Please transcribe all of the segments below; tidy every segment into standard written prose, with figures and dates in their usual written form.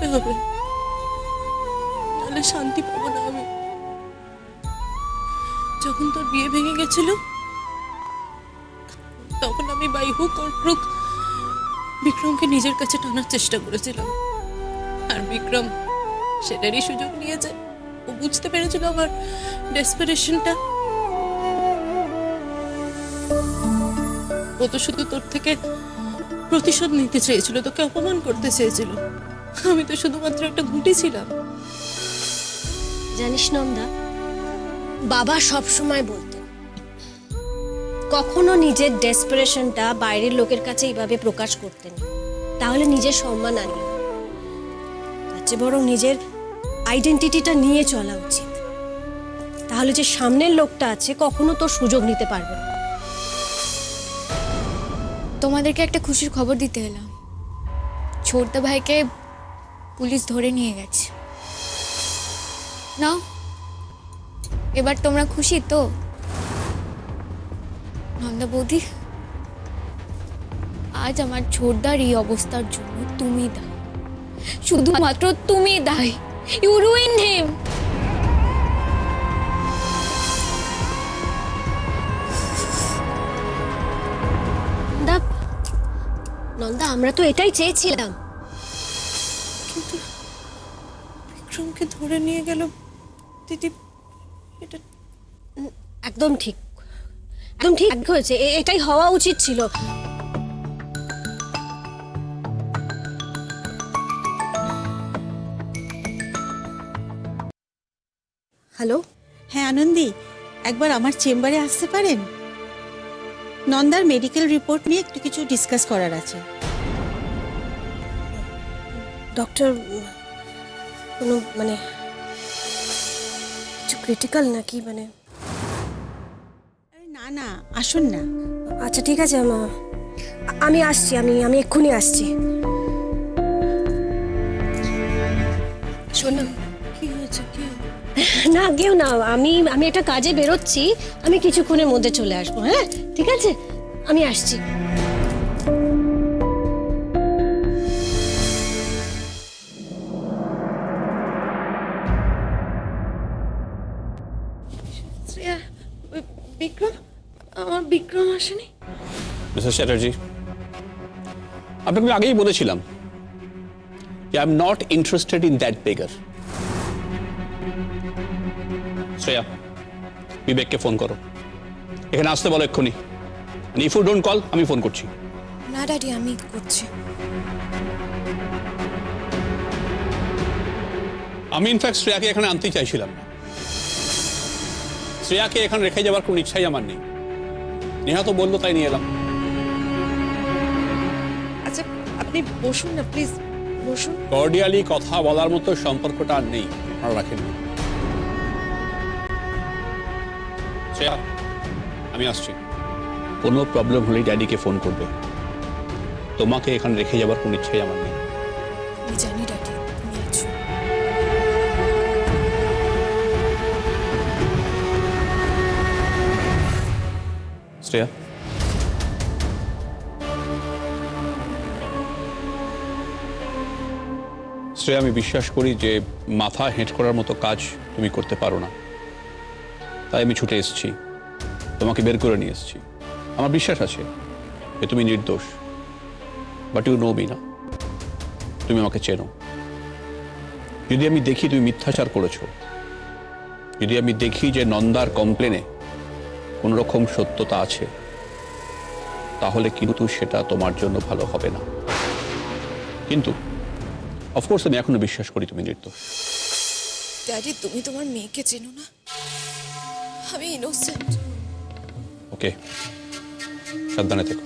করতে হবে, নাহলে শান্তি পাবো না আমি। যখন তোর বিয়ে ভেঙে গেছিল তখন আমি বাই হুক অর ক্রুক বিক্রমকে নিজের কাছে টানার চেষ্টা করেছিলাম, আর বিক্রম সেটারই সুযোগ নিয়েছে। ও বুঝতে পেরেছিল আমার ডেসপারেশনটা। ও তো শুধু তোর থেকে প্রতিশোধ নিতে চেয়েছিল, তোকে অপমান করতে চেয়েছিল। আমি তো শুধুমাত্র একটা ঘুঁটি ছিলাম। জানিস নন্দা, বাবা সব সময় বলতেন কখনো নিজের ডেসপারেশনটা বাইরের লোকের কাছে এইভাবে প্রকাশ করতেন না, তাহলে নিজের সম্মান আনিও। তার চেয়ে বরং নিজের আইডেন্টিটিটা নিয়ে চলা উচিত, তাহলে যে সামনের লোকটা আছে কখনো তোর সুযোগ নিতে পারবে না। তোমাদেরকে একটা খুশির খবর দিতে এলাম। ছোটদা ভাইকে পুলিশ ধরে নিয়ে গেছে। নাও, এবার তোমরা খুশি তো? নন্দা বৌদি, আজ আমার ছোটদার এই অবস্থার জন্য তুমি দায়ী, শুধুমাত্র তুমি দায়ী। ইউ রুইনড হিম। নন্দা, আমরা তো এটাই চেয়েছিলাম। কিন্তু বিক্রমকে ধরে নিয়ে গেল দিদি, এটা একদম ঠিক, একদম ঠিক হয়েছে, এটাই হওয়া উচিত ছিল। হ্যালো। হ্যাঁ আনন্দি, একবার আমার চেম্বারে আসতে পারেন? নন্দার মেডিকেল রিপোর্ট নিয়ে একটু কিছু ডিসকাস করার আছে। ডক্টর, কোনো মানে কিছু ক্রিটিক্যাল নাকি? মানে আরে না না, আসুন না। আচ্ছা ঠিক আছে, আমি আসছি, আমি এক্ষুনি আসছি। শোনো, কি হয়েছে? কি না কেউ না, আমি একটা কাজে বেরোচ্ছি, আমি কিছুক্ষণের মধ্যে চলে আসবো। হ্যাঁ ঠিক আছে, আমি আসছি। শ্রেয়া, বিক্রম, আমার বিক্রম আসেনি। মিস্টার চ্যাটার্জি, আপনাকে আগেই বলেছিলাম যে I am not interested in that beggar. Shreya, বিবেককে ফোন করো, এখানে আসতে বলো এক্ষুনি। ইফ ইউ ডোন্ট কল, আমি ফোন করছি। না ড্যাডি, আমি করছি। আমি ইনফ্যাক্ট শ্রেয়াকে এখানে আনতেই চাইছিলাম না। শ্রেয়াকে এখানে রেখে যাওয়ার কোনো ইচ্ছাই আমার নেই। নেহা তো বললো, তাই নিয়ে এলাম। আচ্ছা আপনি বসুন না প্লিজ, বসুন। কর্ডিয়ালি কথা বলার মতো সম্পর্কটা আর নেই, আপনারা রাখেননি। শ্রেয়া, আমি আসছি। কোনো প্রবলেম হলেই ড্যাডিকে ফোন করবে। তোমাকে এখানে রেখে যাবার কোনো ইচ্ছাই আমার নেই। আমি জানি ড্যাডি, তুমি আছো। শ্রেয়া, শ্রেয়া, আমি বিশ্বাস করি যে মাথা হেঁট করার মতো কাজ তুমি করতে পারো না, তাই আমি ছুটে এসেছি, তোমাকে বের করে নিয়ে এসেছি। আমার বিশ্বাস আছে যে তুমি নির্দোষ, বাট ইউ নো মি না, তুমি আমাকে চেনো। যদি আমি দেখি তুমি মিথ্যাচার করেছো, যদি আমি দেখি যে নন্দার কমপ্লেনে কোন রকম সত্যতা আছে, তাহলে কিন্তু সেটা তোমার জন্য ভালো হবে না। কিন্তু অফকোর্স আমি এখনো বিশ্বাস করি তুমি নির্দোষ। ড্যাডি, তুমি তোমার মেয়েকে চেনো না? আমি ইনোসেন্ট। ওকে, সাবধানে থেকো।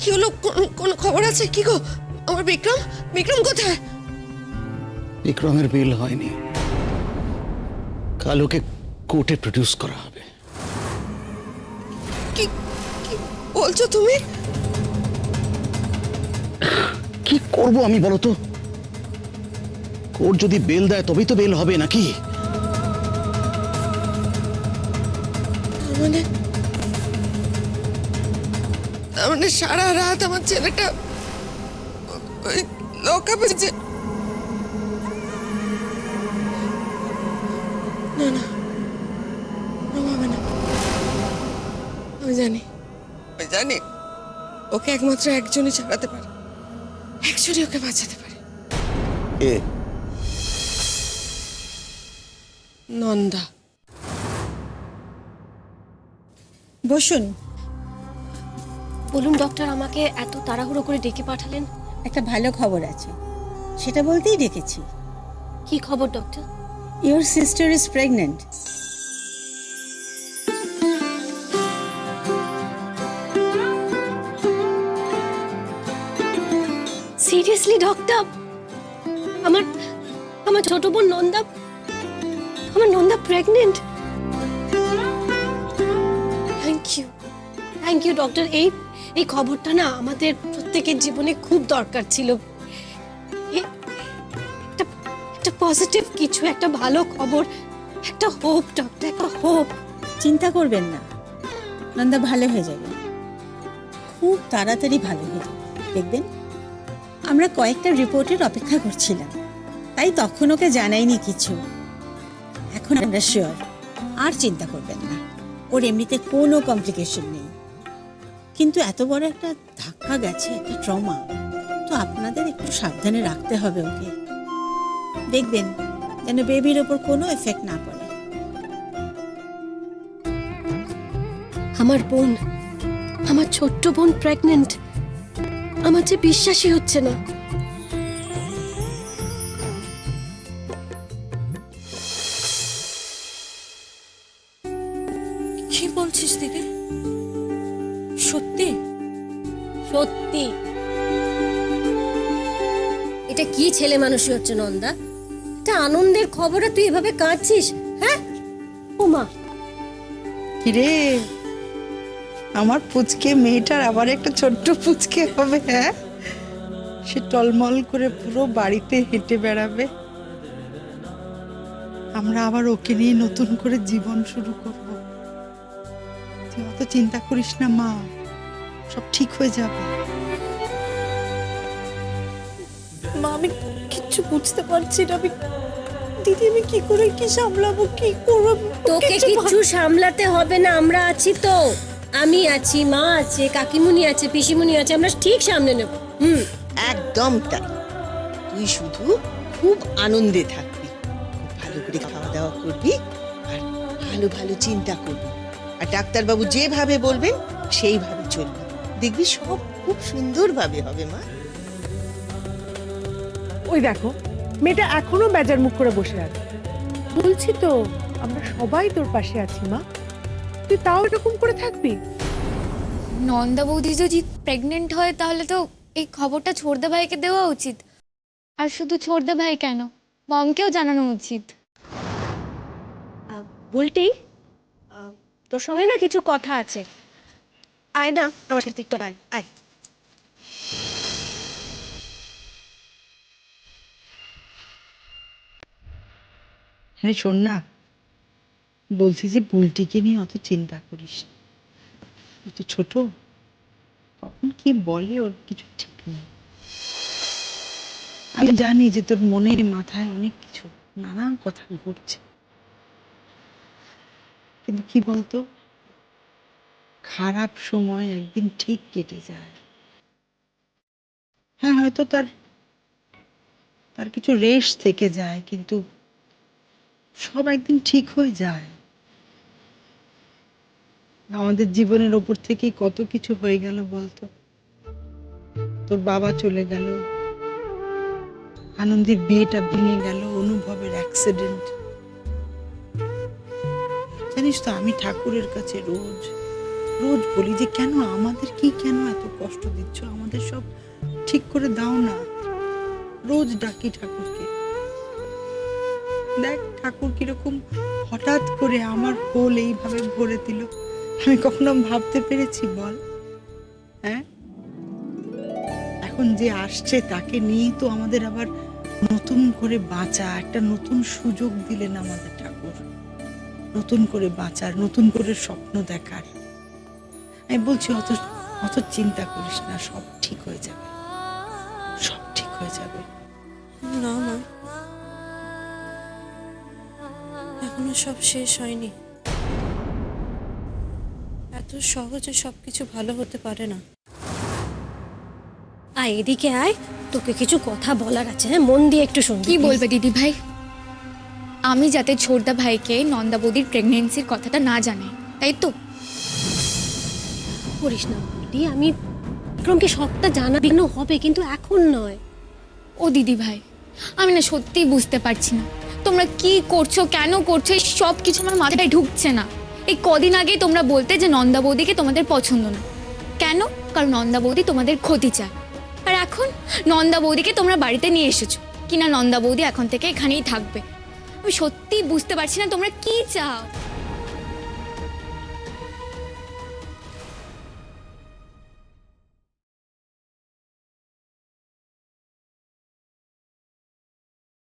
কি হলো? কোন খবর আছে? কি গো, আমার বিক্রম? বিক্রম কোথায়? বিক্রমের বিল হয়নি, কাল ওকে কোর্টে প্রডিউস করা হবে। কি কি বলছো তুমি? কি করব আমি বলো তো? কোর্ট যদি বেল দেয় তবেই তো বেল হবে নাকি? তার মানে সারা রাত আমার ছেলেটা ওই লকআপে যে না না হবে না। আমি জানি ওকে একমাত্র একজনই ছাড়াতে পারে, একজনই ওকে বাঁচাতে পারে। এ নন্দা। বসুন। বলুন ডক্টর, আমাকে এত তাড়াহুড়ো করে ডেকে পাঠালেন? একটা ভালো খবর আছে, সেটা বলতেই ডেকেছি। কি খবর doctor? Your sister is pregnant. Seriously doctor? আমার আমার ছোট বোন নন্দা, আমার Nanda pregnant? Thank you doctor. এই খবরটা না আমাদের প্রত্যেকের জীবনে খুব দরকার ছিল। একটা পজিটিভ কিছু, একটা ভালো খবর, একটা হোপ ডক্টর, একটা হোপ। চিন্তা করবেন না, নন্দা ভালো হয়ে যাবে, খুব তাড়াতাড়ি ভালো হয়ে যাবে। দেখবেন, আমরা কয়েকটা রিপোর্টের অপেক্ষা করছিলাম, তাই তখন ওকে জানাইনি কিছু। এখন আমরা শিওর, আর চিন্তা করবেন না, ওর এমনিতে কোনো কমপ্লিকেশন নেই। কিন্তু এত বড় একটা ধাক্কা গেছে, একটা ট্রমা, তো আপনাদের একটু সাবধানে রাখতে হবে ওকে। দেখবেন যেন বেবির ওপর কোনো এফেক্ট না পড়ে। আমার বোন, আমার ছোট্ট বোন প্রেগনেন্ট, আমার যে বিশ্বাসই হচ্ছে না। কি বলছিস দিদি? সত্যি? সত্যি। এটা কি ছেলে মানুষই হচ্ছে নন্দা? এটা আনন্দের খবরে তুই এভাবে কাঁদছিস? হ্যাঁ ওমা, কিরে, আমার পুচকে মেয়েটার আবার একটা ছোট্ট পুচকে হবে। হ্যাঁ, সে টলমল করে পুরো বাড়িতে হেঁটে বেড়াবে। আমরা আবার ওকে নিয়ে নতুন করে জীবন শুরু করব। তুই অত চিন্তা করিস না মা, সব ঠিক হয়ে যাবে। মা, আমি কিচ্ছু বুঝতে পারছি না। দিদি, আমি কি করে কি সামলাবো, কি করবো? তোকে কিচ্ছু সামলাতে হবে না, আমরা আছি তো। আমি আছি, মা আছে, কাকিমুনি আছে, পিসিমুনি আছে, আমরা ঠিক সামনে নেব। একদম তাই। তুই শুধু খুব আনন্দে থাকবি, খুব ভালো করে খাওয়া দাওয়া করবি, আর ভালো ভালো চিন্তা করবি, আর ডাক্তারবাবু যেভাবে বলবেন সেইভাবে চলবি। দেখবি সব খুব সুন্দরভাবে হবে মা। ওই দেখো, মেয়েটা এখনো বেজার মুখ করে বসে আছে। বলছি তো আমরা সবাই তোর পাশে আছি মা, তুই তাও এরকম করে থাকবি? নন্দা বৌদি যদি প্রেগনেন্ট হয় তাহলে তো এই খবরটা ছোড়দা ভাইকে দেওয়া উচিত। আর শুধু ছোড়দা ভাই কেন, মমকেও জানানো উচিত। বলটি, তোর সঙ্গে না কিছু কথা আছে। আয় না আমার সাথে একটু আয়, আয়। হ্যাঁ শোন না, বলছি যে বুলটিকে নিয়ে অত চিন্তা করিস না। ও তো ছোট, কখন কি বলে ওর কিছু ঠিক নেই। আমি জানি যে তোর মনের মাথায় অনেক কিছু, নানান কথা ঘুরছে, কিন্তু কি বলতো, খারাপ সময় একদিন ঠিক কেটে যায়। হ্যাঁ, হয়তো তার কিছু রেশ থেকে যায়, কিন্তু সব একদিন ঠিক হয়ে যায়। আমাদের জীবনের ওপর থেকেই কত কিছু হয়ে গেল বলতো। তোর বাবা চলে গেল, আনন্দের বিয়েটা ভেঙে গেল, অনুভবের অ্যাক্সিডেন্ট। জানিস তো, আমি ঠাকুরের কাছে রোজ রোজ বলি যে কেন আমাদের কেন এত কষ্ট দিচ্ছ, আমাদের সব ঠিক করে দাও না। রোজ ডাকি ঠাকুরকে, দেখ ঠাকুর কিরকম হঠাৎ করে আমার কোল এইভাবে ভরে দিল, আমি কখনো ভাবতে পেরেছি বল? হ্যাঁ, এখন যে আসছে তাকে নিয়েই তো আমাদের আবার নতুন করে বাঁচা, একটা নতুন সুযোগ দিলেন আমাদের ঠাকুর, নতুন করে বাঁচার, নতুন করে স্বপ্ন দেখার। আমি বলছি অত অত চিন্তা করিস না, সব ঠিক হয়ে যাবে, সব ঠিক হয়ে যাবে। না মা, এখনো সব শেষ হয়নি। এত সহজে সবকিছু ভালো হতে পারে না। আয় এদিকে আয়, তোকে কিছু কথা বলার আছে। হ্যাঁ, মন দিয়ে একটু শুনবি। কি বলবে দিদি ভাই? আমি যাতে ছোটদা ভাইকে নন্দা বৌদির প্রেগনেন্সির কথাটা না জানাই, তাই তো? করিস না বৌদি, আমি বিক্রমকে সবটা জানাবি না হবে, কিন্তু এখন নয়। ও দিদি ভাই, আমি না সত্যিই বুঝতে পারছি না তোমরা কি করছো, কেন করছো, এই সব কিছু আমার মাথায় ঢুকছে না। এই কদিন আগেই তোমরা বলতে যে নন্দা বৌদিকে তোমাদের পছন্দ না, কেন? কারণ নন্দা বৌদি তোমাদের ক্ষতি চায়। আর এখন নন্দা বৌদিকে তোমরা বাড়িতে নিয়ে এসেছো কিনা নন্দা বৌদি এখন থেকে এখানেই থাকবে। আমি সত্যিই বুঝতে পারছি না তোমরা কি চাও।